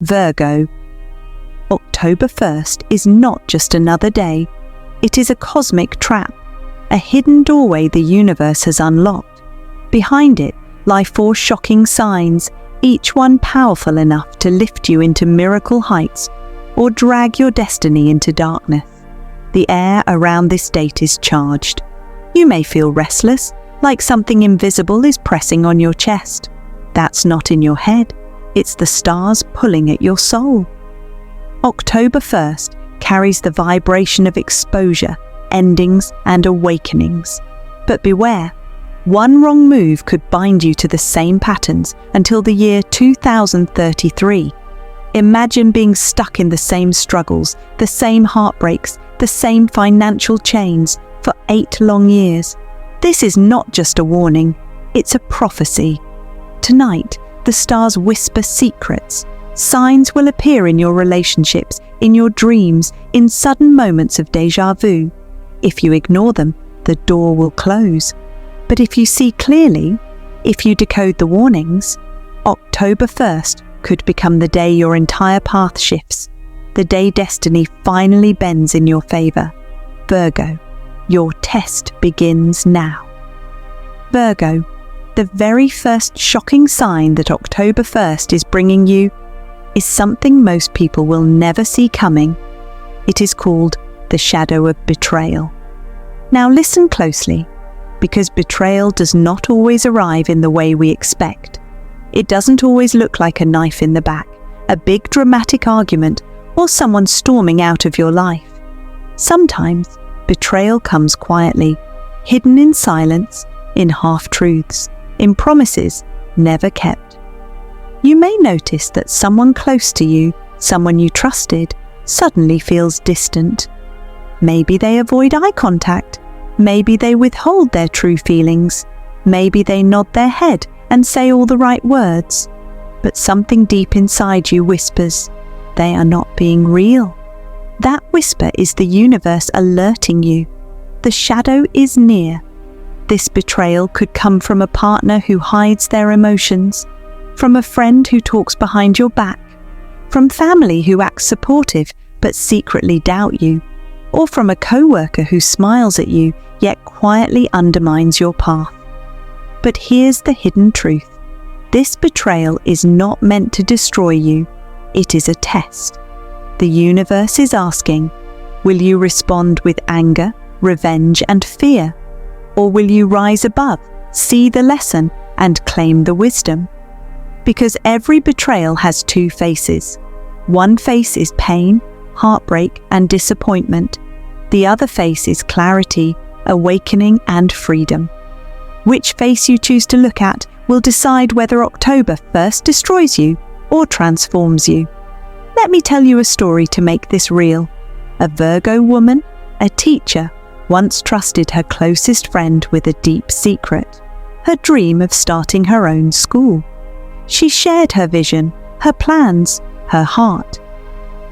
Virgo. October 1st is not just another day. It is a cosmic trap, a hidden doorway the universe has unlocked. Behind it lie 4 shocking signs, each one powerful enough to lift you into miracle heights or drag your destiny into darkness. The air around this date is charged. You may feel restless, like something invisible is pressing on your chest. That's not in your head. It's the stars pulling at your soul. October 1st carries the vibration of exposure, endings, and awakenings. But beware, one wrong move could bind you to the same patterns until the year 2033. Imagine being stuck in the same struggles, the same heartbreaks, the same financial chains for 8 long years. This is not just a warning, it's a prophecy. Tonight, the stars whisper secrets. Signs will appear in your relationships, in your dreams, in sudden moments of déjà vu. If you ignore them, the door will close. But if you see clearly, if you decode the warnings, October 1st could become the day your entire path shifts, the day destiny finally bends in your favor. Virgo, your test begins now. Virgo, the very first shocking sign that October 1st is bringing you is something most people will never see coming. It is called the Shadow of Betrayal. Now listen closely, because betrayal does not always arrive in the way we expect. It doesn't always look like a knife in the back, a big dramatic argument, or someone storming out of your life. Sometimes betrayal comes quietly, hidden in silence, in half-truths, in promises never kept. You may notice that someone close to you, someone you trusted, suddenly feels distant. Maybe they avoid eye contact. Maybe they withhold their true feelings. Maybe they nod their head and say all the right words. But something deep inside you whispers, they are not being real. That whisper is the universe alerting you. The shadow is near. This betrayal could come from a partner who hides their emotions, from a friend who talks behind your back, from family who acts supportive but secretly doubt you, or from a co-worker who smiles at you yet quietly undermines your path. But here's the hidden truth. This betrayal is not meant to destroy you. It is a test. The universe is asking, will you respond with anger, revenge, and fear? Or will you rise above, see the lesson, and claim the wisdom? Because every betrayal has 2 faces. One face is pain, heartbreak, and disappointment. The other face is clarity, awakening, and freedom. Which face you choose to look at will decide whether October 1st destroys you or transforms you. Let me tell you a story to make this real. A Virgo woman, a teacher, once trusted her closest friend with a deep secret, her dream of starting her own school. She shared her vision, her plans, her heart.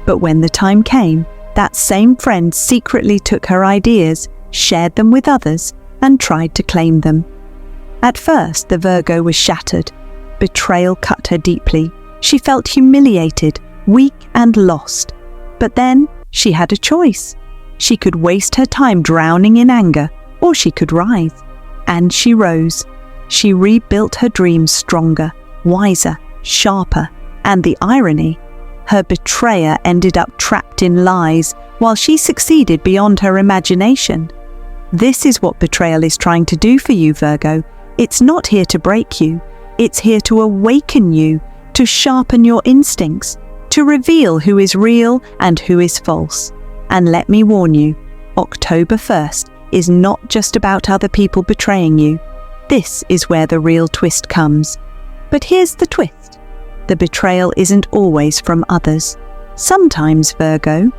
But when the time came, that same friend secretly took her ideas, shared them with others, and tried to claim them. At first, the Virgo was shattered. Betrayal cut her deeply. She felt humiliated, weak, and lost. But then she had a choice. She could waste her time drowning in anger, or she could rise. And she rose. She rebuilt her dreams stronger, wiser, sharper, and the irony, her betrayer ended up trapped in lies while she succeeded beyond her imagination. This is what betrayal is trying to do for you, Virgo. It's not here to break you. It's here to awaken you, to sharpen your instincts, to reveal who is real and who is false. And let me warn you, October 1st is not just about other people betraying you. This is where the real twist comes. But here's the twist. The betrayal isn't always from others. Sometimes, Virgo,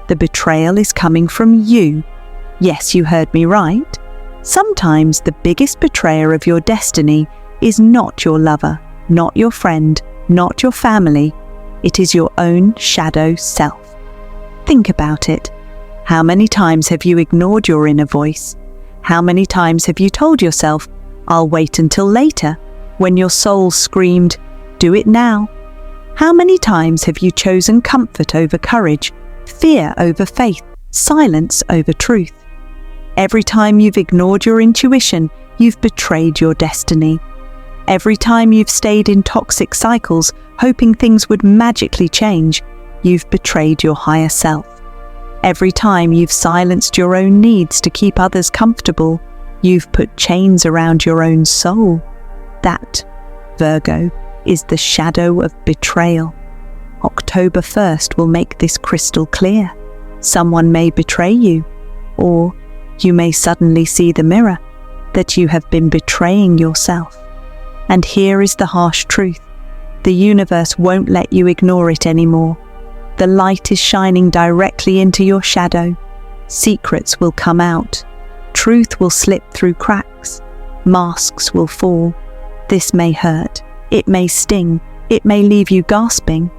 the betrayal is coming from you. Yes, you heard me right. Sometimes the biggest betrayer of your destiny is not your lover, not your friend, not your family. It is your own shadow self. Think about it. How many times have you ignored your inner voice? How many times have you told yourself, I'll wait until later, when your soul screamed, do it now? How many times have you chosen comfort over courage, fear over faith, silence over truth? Every time you've ignored your intuition, you've betrayed your destiny. Every time you've stayed in toxic cycles, hoping things would magically change, you've betrayed your higher self. Every time you've silenced your own needs to keep others comfortable, you've put chains around your own soul. That, Virgo, is the shadow of betrayal. October 1st will make this crystal clear. Someone may betray you, or you may suddenly see the mirror that you have been betraying yourself. And here is the harsh truth. The universe won't let you ignore it anymore. The light is shining directly into your shadow. Secrets will come out. Truth will slip through cracks. Masks will fall. This may hurt. It may sting. It may leave you gasping.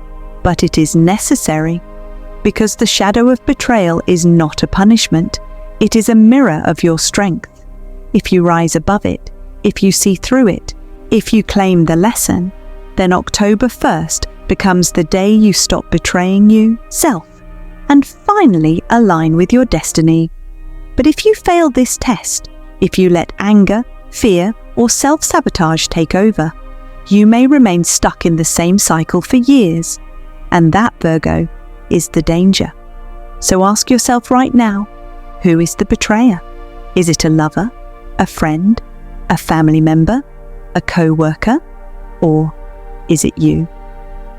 But it is necessary. Because the shadow of betrayal is not a punishment. It is a mirror of your strength. If you rise above it, if you see through it, if you claim the lesson, then October 1st becomes the day you stop betraying yourself and finally align with your destiny. But if you fail this test, if you let anger, fear, or self-sabotage take over, you may remain stuck in the same cycle for years. And that, Virgo, is the danger. So ask yourself right now, who is the betrayer? Is it a lover, a friend, a family member, a co-worker, or is it you?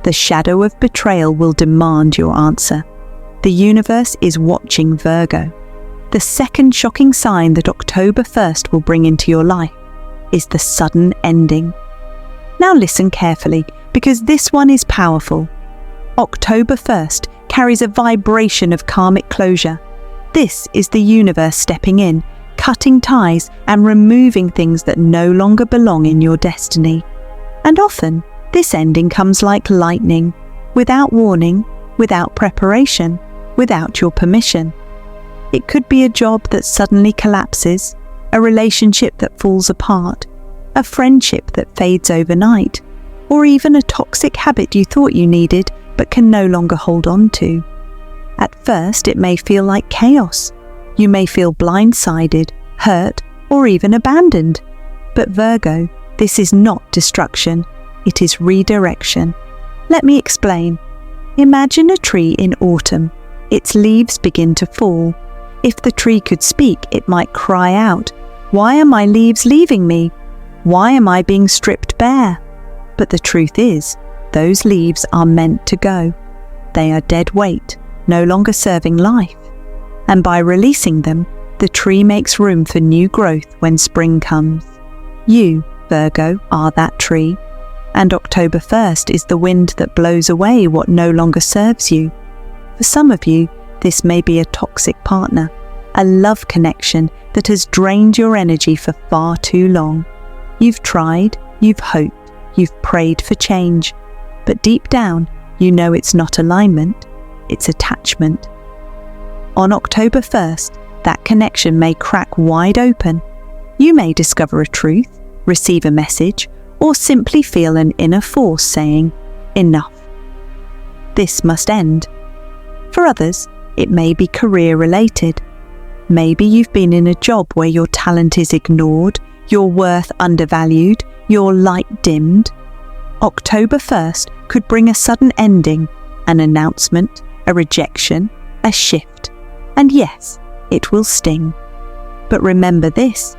The shadow of betrayal will demand your answer. The universe is watching, Virgo. The second shocking sign that October 1st will bring into your life is the sudden ending. Now listen carefully, because this one is powerful. October 1st carries a vibration of karmic closure. This is the universe stepping in, cutting ties and removing things that no longer belong in your destiny. And often, this ending comes like lightning, without warning, without preparation, without your permission. It could be a job that suddenly collapses, a relationship that falls apart, a friendship that fades overnight, or even a toxic habit you thought you needed but can no longer hold on to. At first, it may feel like chaos. You may feel blindsided, hurt, or even abandoned. But Virgo, this is not destruction. It is redirection. Let me explain. Imagine a tree in autumn. Its leaves begin to fall. If the tree could speak, it might cry out, "Why are my leaves leaving me? Why am I being stripped bare?" But the truth is, those leaves are meant to go. They are dead weight, no longer serving life. And by releasing them, the tree makes room for new growth when spring comes. You, Virgo, are that tree. And October 1st is the wind that blows away what no longer serves you. For some of you, this may be a toxic partner, a love connection that has drained your energy for far too long. You've tried, you've hoped, you've prayed for change, but deep down, you know it's not alignment, it's attachment. On October 1st, that connection may crack wide open. You may discover a truth, receive a message, or simply feel an inner force saying, "Enough. This must end." For others, it may be career-related. Maybe you've been in a job where your talent is ignored, your worth undervalued, your light dimmed. October 1st could bring a sudden ending, an announcement, a rejection, a shift. And yes, it will sting. But remember this,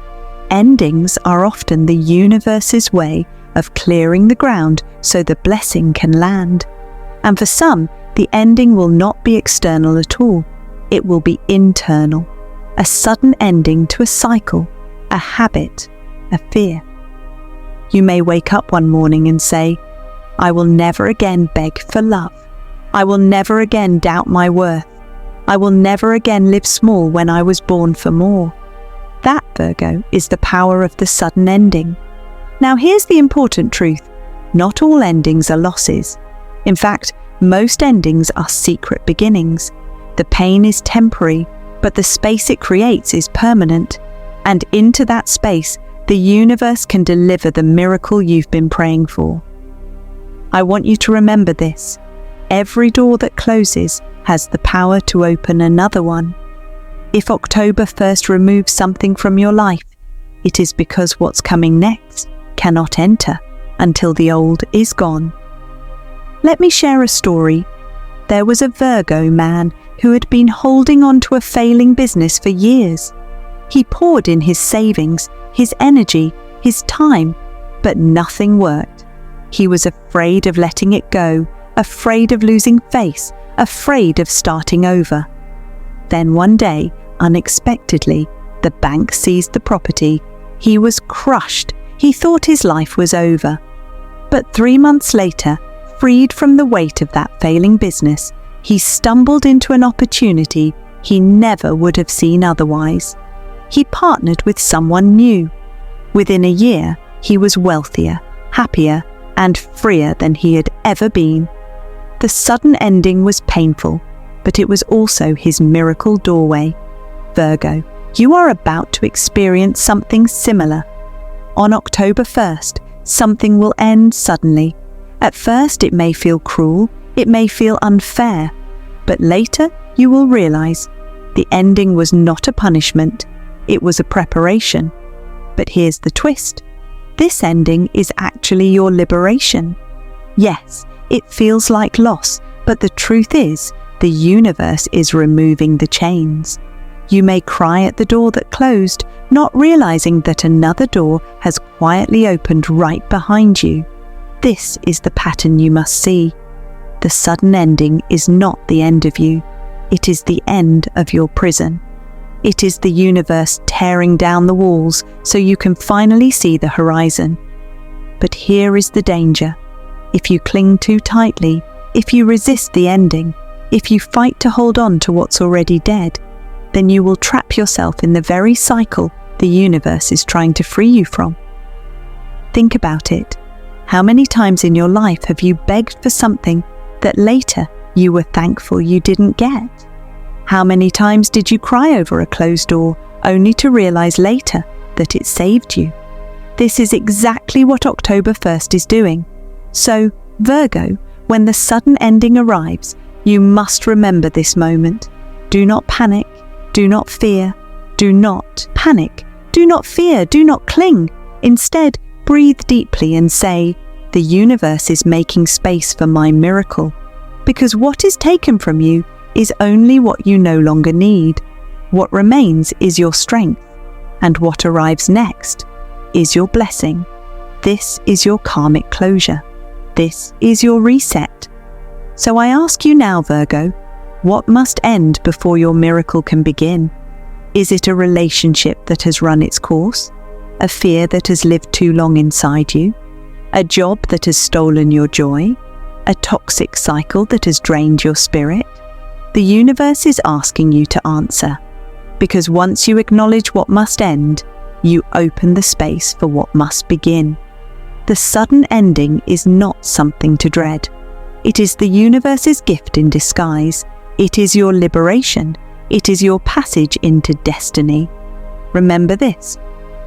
endings are often the universe's way of clearing the ground so the blessing can land. And for some, the ending will not be external at all. It will be internal, a sudden ending to a cycle, a habit, a fear. You may wake up one morning and say, "I will never again beg for love. I will never again doubt my worth. I will never again live small when I was born for more." That, Virgo, is the power of the sudden ending. Now here's the important truth. Not all endings are losses. In fact, most endings are secret beginnings. The pain is temporary, but the space it creates is permanent. And into that space, the universe can deliver the miracle you've been praying for. I want you to remember this. Every door that closes has the power to open another one. If October 1st removes something from your life, it is because what's coming next cannot enter until the old is gone. Let me share a story. There was a Virgo man who had been holding on to a failing business for years. He poured in his savings, his energy, his time, but nothing worked. He was afraid of letting it go, afraid of losing face, afraid of starting over. Then one day, unexpectedly, the bank seized the property. He was crushed. He thought his life was over. But 3 months later, freed from the weight of that failing business, he stumbled into an opportunity he never would have seen otherwise. He partnered with someone new. Within a year, he was wealthier, happier, and freer than he had ever been. The sudden ending was painful, but it was also his miracle doorway. Virgo, you are about to experience something similar. On October 1st, something will end suddenly. At first, it may feel cruel, it may feel unfair, but later you will realize the ending was not a punishment, it was a preparation. But here's the twist. This ending is actually your liberation. Yes, it feels like loss, but the truth is, the universe is removing the chains. You may cry at the door that closed, not realizing that another door has quietly opened right behind you. This is the pattern you must see. The sudden ending is not the end of you. It is the end of your prison. It is the universe tearing down the walls so you can finally see the horizon. But here is the danger. If you cling too tightly, if you resist the ending, if you fight to hold on to what's already dead, then you will trap yourself in the very cycle the universe is trying to free you from. Think about it. How many times in your life have you begged for something that later you were thankful you didn't get? How many times did you cry over a closed door only to realize later that it saved you? This is exactly what October 1st is doing. So, Virgo, when the sudden ending arrives, you must remember this moment. Do not panic. Do not fear. Do not panic. Do not fear. Do not cling. Instead, breathe deeply and say, "The universe is making space for my miracle." Because what is taken from you is only what you no longer need. What remains is your strength. And what arrives next is your blessing. This is your karmic closure. This is your reset. So I ask you now, Virgo, what must end before your miracle can begin? Is it a relationship that has run its course? A fear that has lived too long inside you? A job that has stolen your joy? A toxic cycle that has drained your spirit? The universe is asking you to answer, because once you acknowledge what must end, you open the space for what must begin. The sudden ending is not something to dread. It is the universe's gift in disguise. It is your liberation. It is your passage into destiny. Remember this.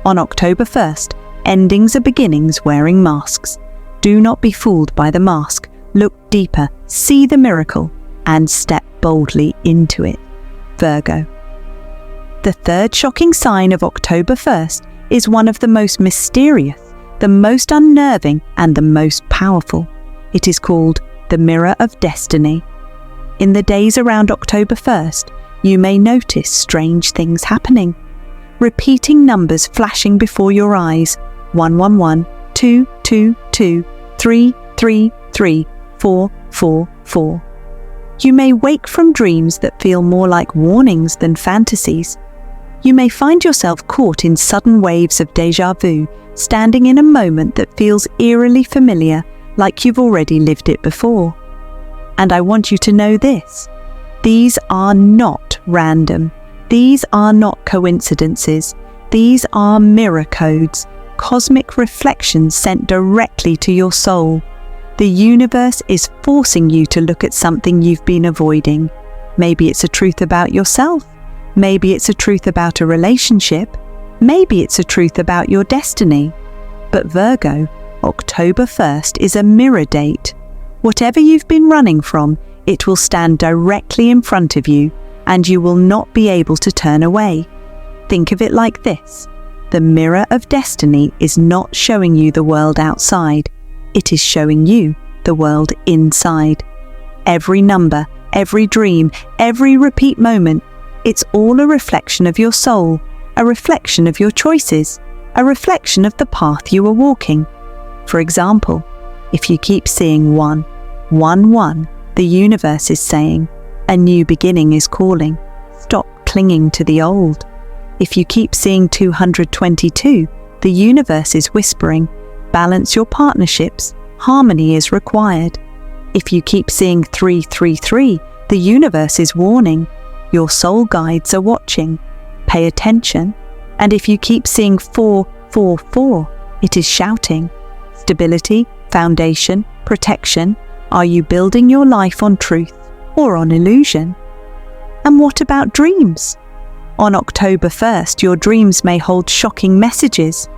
On October 1st, endings are beginnings wearing masks. Do not be fooled by the mask. Look deeper, see the miracle, and step boldly into it. Virgo. The third shocking sign of October 1st is one of the most mysterious, the most unnerving, and the most powerful. It is called the Mirror of Destiny. In the days around October 1st, you may notice strange things happening. Repeating numbers flashing before your eyes. 111, 222, 333, 444. You may wake from dreams that feel more like warnings than fantasies. You may find yourself caught in sudden waves of déjà vu, standing in a moment that feels eerily familiar, like you've already lived it before. And I want you to know this. These are not random. These are not coincidences. These are mirror codes, cosmic reflections sent directly to your soul. The universe is forcing you to look at something you've been avoiding. Maybe it's a truth about yourself. Maybe it's a truth about a relationship. Maybe it's a truth about your destiny. But Virgo, October 1st is a mirror date. Whatever you've been running from, it will stand directly in front of you, and you will not be able to turn away. Think of it like this. The mirror of destiny is not showing you the world outside. It is showing you the world inside. Every number, every dream, every repeat moment, it's all a reflection of your soul, a reflection of your choices, a reflection of the path you are walking. For example, if you keep seeing 1, 1, 1, the universe is saying, a new beginning is calling. Stop clinging to the old. If you keep seeing 222, the universe is whispering, balance your partnerships, harmony is required. If you keep seeing 333, the universe is warning, your soul guides are watching, pay attention. And if you keep seeing 444, it is shouting, stability, foundation, protection. Are you building your life on truth or on illusion? And what about dreams? On October 1st, your dreams may hold shocking messages.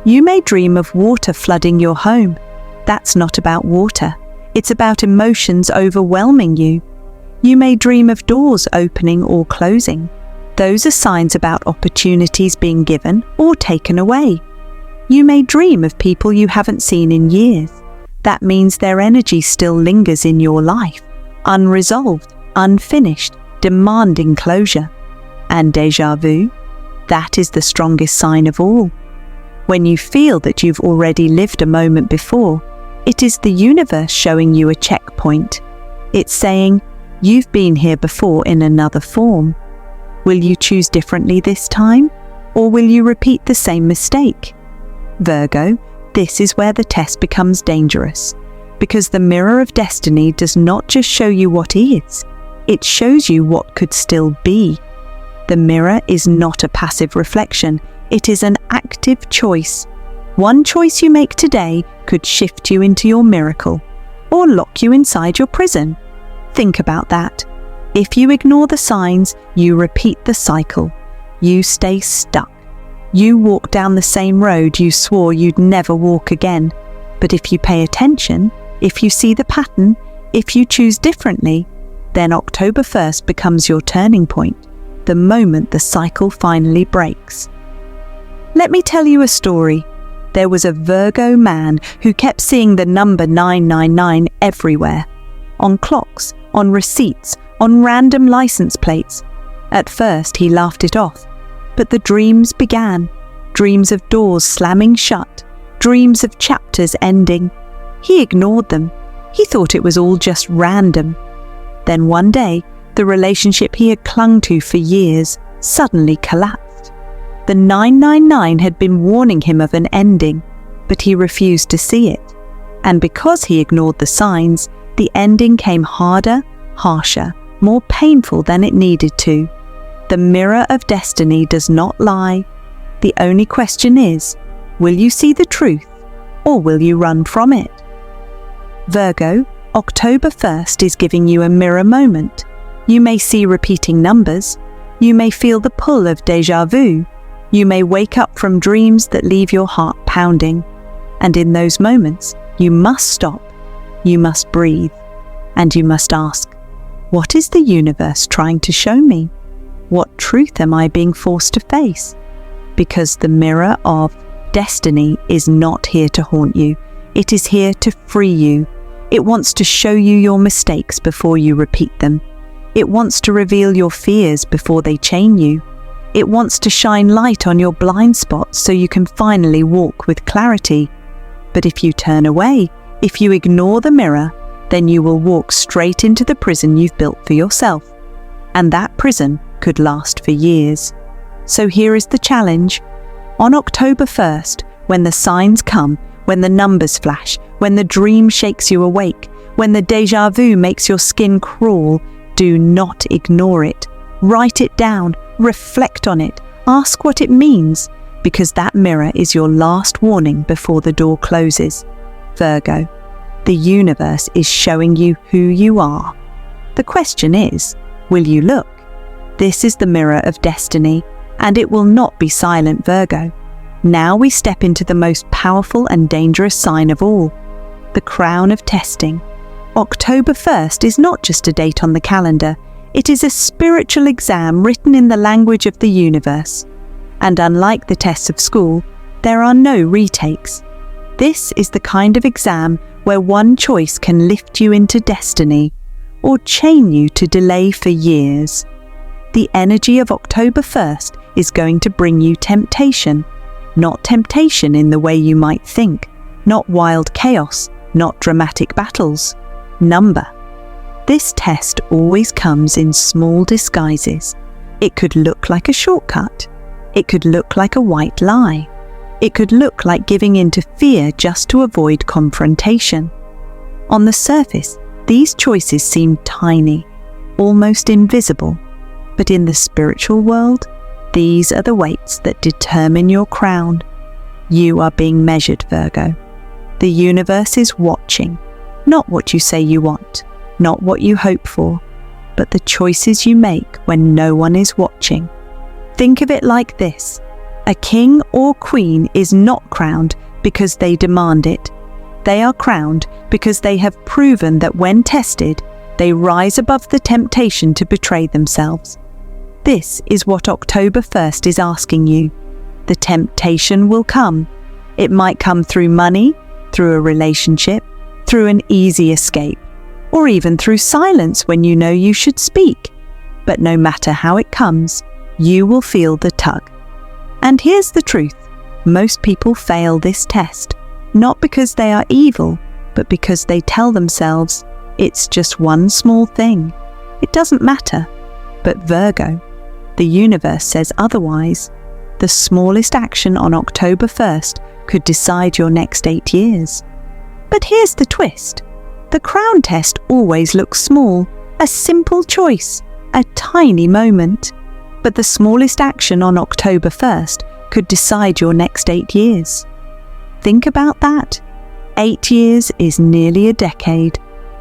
You may dream of water flooding your home. That's not about water. It's about emotions overwhelming you. You may dream of doors opening or closing. Those are signs about opportunities being given or taken away. You may dream of people you haven't seen in years. That means their energy still lingers in your life, unresolved, unfinished, demanding closure. And déjà vu, that is the strongest sign of all. When you feel that you've already lived a moment before, it is the universe showing you a checkpoint. It's saying, you've been here before in another form. Will you choose differently this time, or will you repeat the same mistake? Virgo, this is where the test becomes dangerous, because the mirror of destiny does not just show you what is, it shows you what could still be. The mirror is not a passive reflection, it is an active choice. One choice you make today could shift you into your miracle, or lock you inside your prison. Think about that. If you ignore the signs, you repeat the cycle. You stay stuck. You walk down the same road you swore you'd never walk again. But if you pay attention, if you see the pattern, if you choose differently, then October 1st becomes your turning point, the moment the cycle finally breaks. Let me tell you a story. There was a Virgo man who kept seeing the number 999 everywhere. On clocks, on receipts, on random license plates. At first he laughed it off, but the dreams began. Dreams of doors slamming shut, dreams of chapters ending. He ignored them. He thought it was all just random. Then one day, the relationship he had clung to for years suddenly collapsed. The 999 had been warning him of an ending, but he refused to see it. And because he ignored the signs, the ending came harder, harsher, more painful than it needed to. The mirror of destiny does not lie. The only question is, will you see the truth, or will you run from it? Virgo, October 1st is giving you a mirror moment. You may see repeating numbers. You may feel the pull of déjà vu. You may wake up from dreams that leave your heart pounding. And in those moments, you must stop. You must breathe. And you must ask, what is the universe trying to show me? What truth am I being forced to face? Because the mirror of destiny is not here to haunt you. It is here to free you. It wants to show you your mistakes before you repeat them. It wants to reveal your fears before they chain you. It wants to shine light on your blind spots so you can finally walk with clarity. But if you turn away, if you ignore the mirror, then you will walk straight into the prison you've built for yourself. And that prison could last for years. So here is the challenge. On October 1st, when the signs come, when the numbers flash, when the dream shakes you awake, when the déjà vu makes your skin crawl, do not ignore it. Write it down, reflect on it, ask what it means, because that mirror is your last warning before the door closes. Virgo, the universe is showing you who you are. The question is, will you look? This is the mirror of destiny, and it will not be silent, Virgo. Now we step into the most powerful and dangerous sign of all, the crown of testing. October 1st is not just a date on the calendar, it is a spiritual exam written in the language of the universe. And unlike the tests of school, there are no retakes. This is the kind of exam where one choice can lift you into destiny or chain you to delay for years. The energy of October 1st is going to bring you temptation. Not temptation in the way you might think, not wild chaos, not dramatic battles. Number. This test always comes in small disguises. It could look like a shortcut. It could look like a white lie. It could look like giving in to fear just to avoid confrontation. On the surface, these choices seem tiny, almost invisible. But in the spiritual world, these are the weights that determine your crown. You are being measured, Virgo. The universe is watching, not what you say you want, not what you hope for, but the choices you make when no one is watching. Think of it like this. A king or queen is not crowned because they demand it. They are crowned because they have proven that when tested, they rise above the temptation to betray themselves. This is what October 1st is asking you. The temptation will come. It might come through money, through a relationship, through an easy escape, or even through silence when you know you should speak. But no matter how it comes, you will feel the tug. And here's the truth. Most people fail this test, not because they are evil, but because they tell themselves, it's just one small thing. It doesn't matter. But Virgo, the universe says otherwise. The smallest action on October 1st could decide your next 8 years. But here's the twist. The crown test always looks small, a simple choice, a tiny moment. But the smallest action on October 1st could decide your next 8 years. Think about that. 8 years is nearly a decade.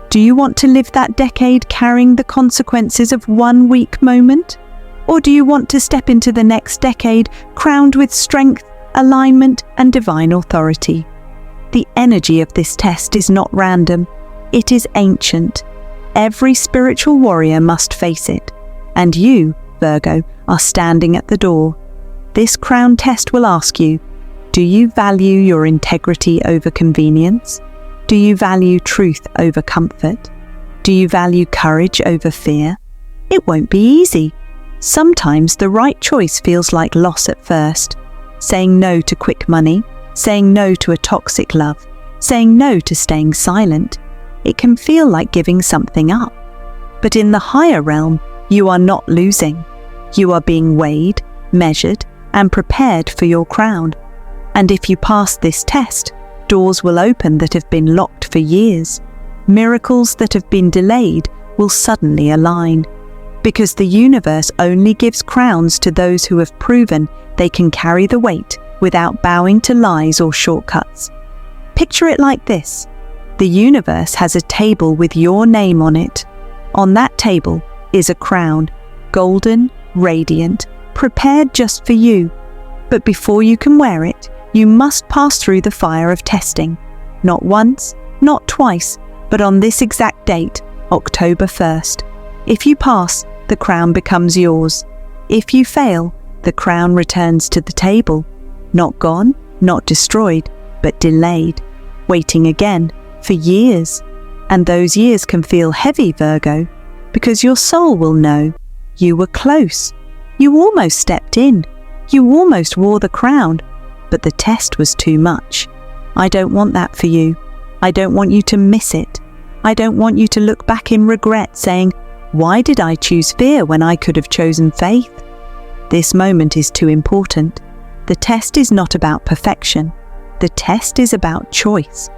Do you want to live that decade carrying the consequences of one weak moment? Or do you want to step into the next decade crowned with strength, alignment, and divine authority? The energy of this test is not random. It is ancient. Every spiritual warrior must face it. And you, Virgo, are standing at the door. This crown test will ask you, do you value your integrity over convenience? Do you value truth over comfort? Do you value courage over fear? It won't be easy. Sometimes the right choice feels like loss at first. Saying no to quick money, saying no to a toxic love, saying no to staying silent. It can feel like giving something up. But in the higher realm, you are not losing. You are being weighed, measured, and prepared for your crown. And if you pass this test, doors will open that have been locked for years. Miracles that have been delayed will suddenly align. Because the universe only gives crowns to those who have proven they can carry the weight without bowing to lies or shortcuts. Picture it like this. The universe has a table with your name on it. On that table is a crown, golden, radiant, prepared just for you. But before you can wear it, you must pass through the fire of testing. Not once, not twice, but on this exact date, October 1st. If you pass, the crown becomes yours. If you fail, the crown returns to the table. Not gone, not destroyed, but delayed, waiting again for years. And those years can feel heavy, Virgo, because your soul will know you were close. You almost stepped in. You almost wore the crown, but the test was too much. I don't want that for you. I don't want you to miss it. I don't want you to look back in regret saying, why did I choose fear when I could have chosen faith? This moment is too important. The test is not about perfection. The test is about choice.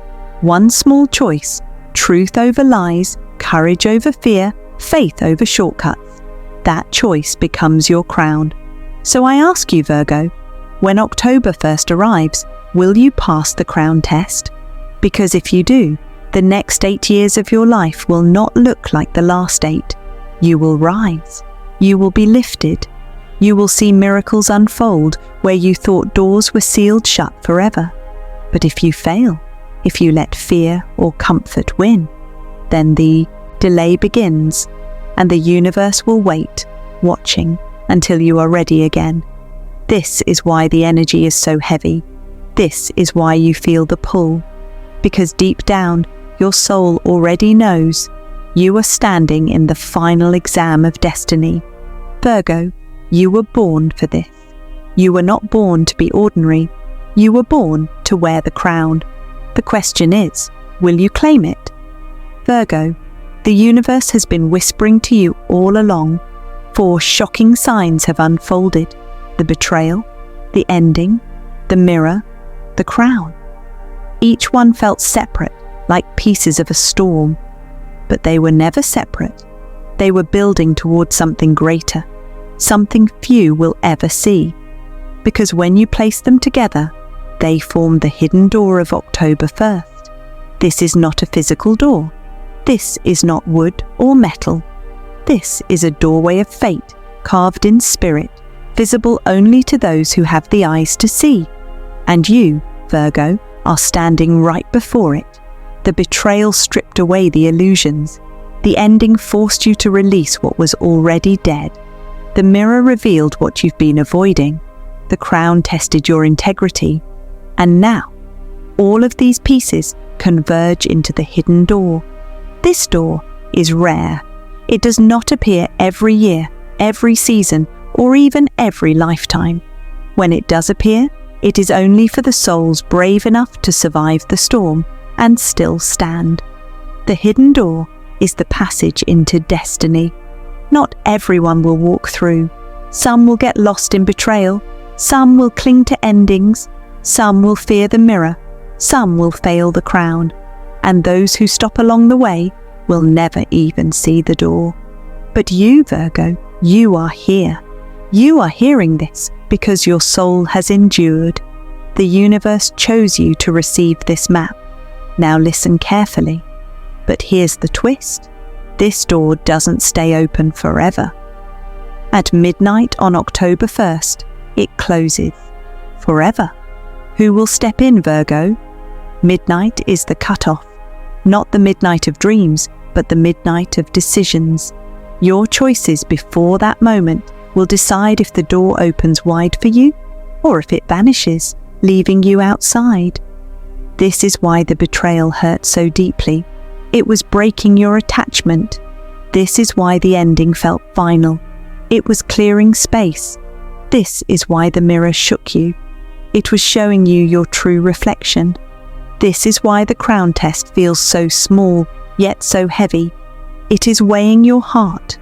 One small choice, truth over lies, courage over fear, faith over shortcuts. That choice becomes your crown. So I ask you, Virgo, when October 1st arrives, will you pass the crown test? Because if you do, the next 8 years of your life will not look like the last 8. You will rise. You will be lifted. You will see miracles unfold where you thought doors were sealed shut forever. But if you fail, if you let fear or comfort win, then the delay begins, and the universe will wait, watching until you are ready again. This is why the energy is so heavy. This is why you feel the pull. Because deep down, your soul already knows you are standing in the final exam of destiny. Virgo, you were born for this. You were not born to be ordinary. You were born to wear the crown. The question is, will you claim it? Virgo, the universe has been whispering to you all along. 4 shocking signs have unfolded: the betrayal, the ending, the mirror, the crown. Each one felt separate, like pieces of a storm. But they were never separate. They were building towards something greater, something few will ever see. Because when you place them together, they form the hidden door of October 1st. This is not a physical door. This is not wood or metal. This is a doorway of fate, carved in spirit, visible only to those who have the eyes to see. And you, Virgo, are standing right before it. The betrayal stripped away the illusions. The ending forced you to release what was already dead. The mirror revealed what you've been avoiding. The crown tested your integrity. And now, all of these pieces converge into the hidden door. This door is rare. It does not appear every year, every season, or even every lifetime. When it does appear, it is only for the souls brave enough to survive the storm and still stand. The hidden door is the passage into destiny. Not everyone will walk through. Some will get lost in betrayal. Some will cling to endings. Some will fear the mirror. Some will fail the crown. And those who stop along the way will never even see the door. But you, Virgo, you are here. You are hearing this because your soul has endured. The universe chose you to receive this map. Now listen carefully. But here's the twist. This door doesn't stay open forever. At midnight on October 1st, it closes. Forever. Who will step in, Virgo? Midnight is the cutoff. Not the midnight of dreams, but the midnight of decisions. Your choices before that moment will decide if the door opens wide for you, or if it vanishes, leaving you outside. This is why the betrayal hurt so deeply. It was breaking your attachment. This is why the ending felt final. It was clearing space. This is why the mirror shook you. It was showing you your true reflection. This is why the crown test feels so small, yet so heavy. It is weighing your heart.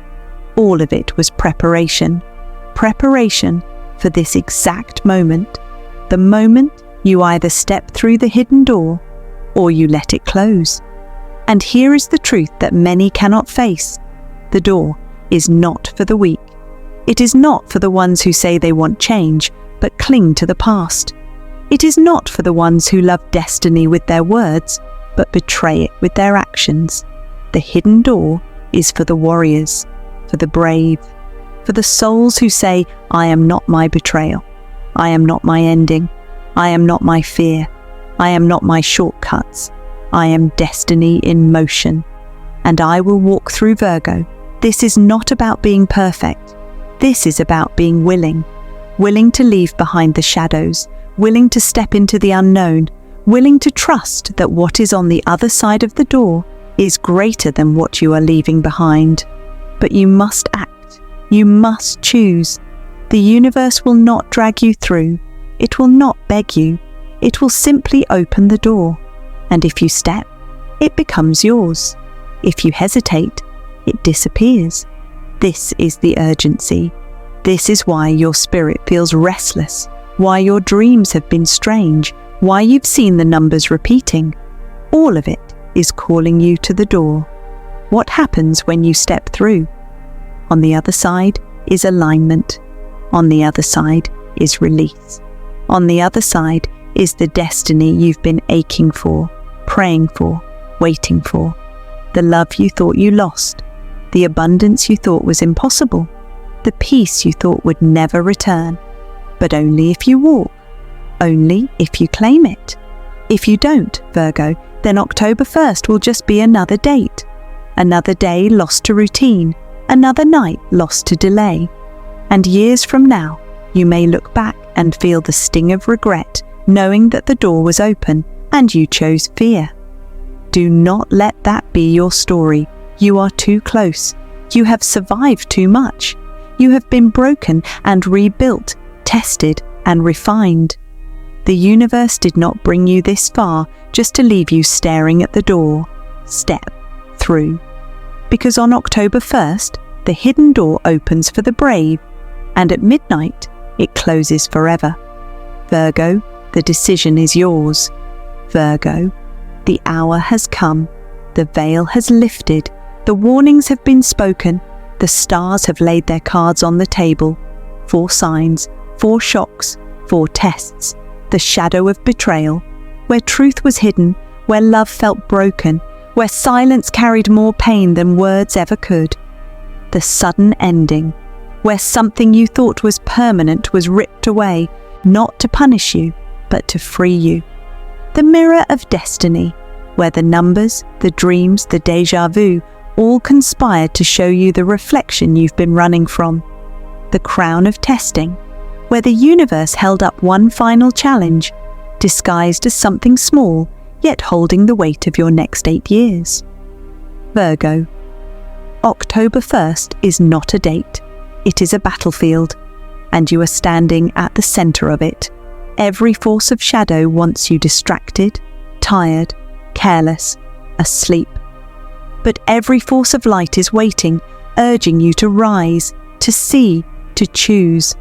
All of it was preparation. Preparation for this exact moment. The moment you either step through the hidden door or you let it close. And here is the truth that many cannot face. The door is not for the weak. It is not for the ones who say they want change, but cling to the past. It is not for the ones who love destiny with their words, but betray it with their actions. The hidden door is for the warriors, for the brave, for the souls who say, I am not my betrayal. I am not my ending. I am not my fear. I am not my shortcuts. I am destiny in motion. And I will walk through, Virgo. This is not about being perfect. This is about being willing. Willing to leave behind the shadows. Willing to step into the unknown. Willing to trust that what is on the other side of the door is greater than what you are leaving behind. But you must act. You must choose. The universe will not drag you through. It will not beg you. It will simply open the door. And if you step, it becomes yours. If you hesitate, it disappears. This is the urgency. This is why your spirit feels restless, why your dreams have been strange, why you've seen the numbers repeating. All of it is calling you to the door. What happens when you step through? On the other side is alignment. On the other side is release. On the other side is the destiny you've been aching for, praying for, waiting for. The love you thought you lost. The abundance you thought was impossible. The peace you thought would never return. but only if you walk, only if you claim it. If you don't, Virgo, then October 1st will just be another date, another day lost to routine, another night lost to delay. And years from now, you may look back and feel the sting of regret, knowing that the door was open and you chose fear. Do not let that be your story. You are too close. You have survived too much. You have been broken and rebuilt, tested and refined. The universe did not bring you this far just to leave you staring at the door. Step through. Because on October 1st, the hidden door opens for the brave, and at midnight, it closes forever. Virgo, the decision is yours. Virgo, the hour has come. The veil has lifted. The warnings have been spoken. The stars have laid their cards on the table. 4 signs, 4 shocks, 4 tests. The shadow of betrayal, where truth was hidden, where love felt broken, where silence carried more pain than words ever could. The sudden ending, where something you thought was permanent was ripped away, not to punish you, but to free you. The mirror of destiny, where the numbers, the dreams, the déjà vu all conspired to show you the reflection you've been running from. The crown of testing, where the universe held up one final challenge, disguised as something small, yet holding the weight of your next 8 years. Virgo, October 1st is not a date. It is a battlefield, and you are standing at the center of it. Every force of shadow wants you distracted, tired, careless, asleep. But every force of light is waiting, urging you to rise, to see, to choose.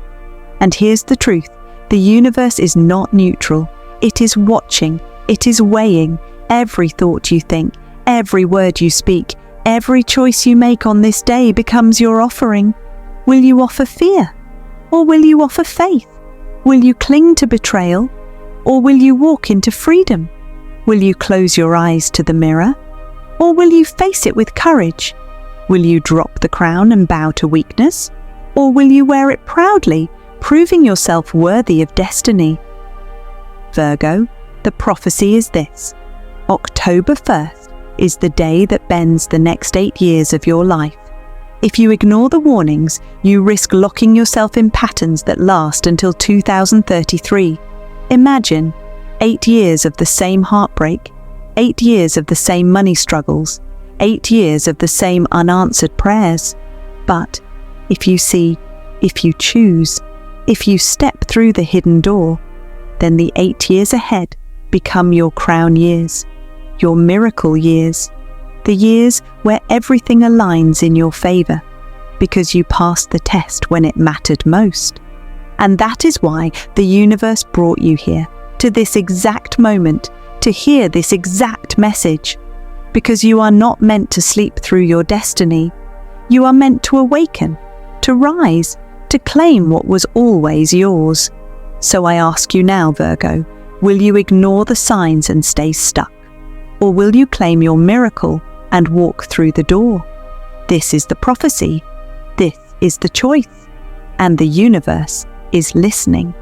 And here's the truth, the universe is not neutral. It is watching, it is weighing every thought you think, every word you speak, every choice you make on this day becomes your offering. Will you offer fear? Or will you offer faith? Will you cling to betrayal? Or will you walk into freedom? Will you close your eyes to the mirror? Or will you face it with courage? Will you drop the crown and bow to weakness? Or will you wear it proudly, proving yourself worthy of destiny? Virgo, the prophecy is this: October 1st is the day that bends the next 8 years of your life. If you ignore the warnings, you risk locking yourself in patterns that last until 2033. Imagine 8 years of the same heartbreak, 8 years of the same money struggles, 8 years of the same unanswered prayers. But if you see, if you choose, if you step through the hidden door, then the 8 years ahead become your crown years, your miracle years, the years where everything aligns in your favor, because you passed the test when it mattered most. And that is why the universe brought you here, to this exact moment, to hear this exact message. Because you are not meant to sleep through your destiny. You are meant to awaken, to rise, to claim what was always yours. So I ask you now, Virgo, will you ignore the signs and stay stuck? Or will you claim your miracle and walk through the door? This is the prophecy. This is the choice. And the universe is listening.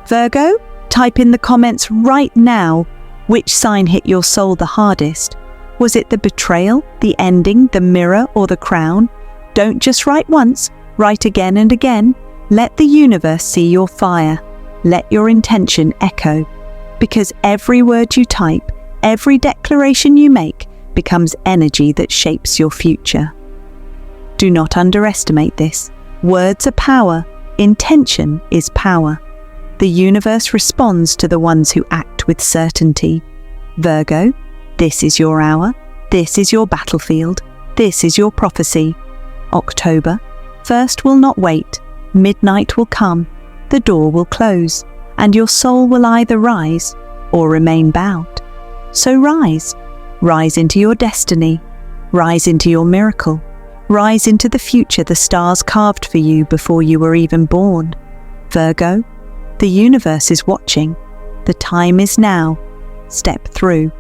Virgo, type in the comments right now which sign hit your soul the hardest. Was it the betrayal, the ending, the mirror, or the crown? Don't just write once, write again and again. Let the universe see your fire. Let your intention echo. Because every word you type, every declaration you make becomes energy that shapes your future. Do not underestimate this. Words are power. Intention is power. The universe responds to the ones who act with certainty. Virgo, this is your hour. This is your battlefield. This is your prophecy. October 1st will not wait. Midnight will come. The door will close. And your soul will either rise or remain bound. So rise. Rise into your destiny. Rise into your miracle. Rise into the future the stars carved for you before you were even born. Virgo, the universe is watching. The time is now. Step through.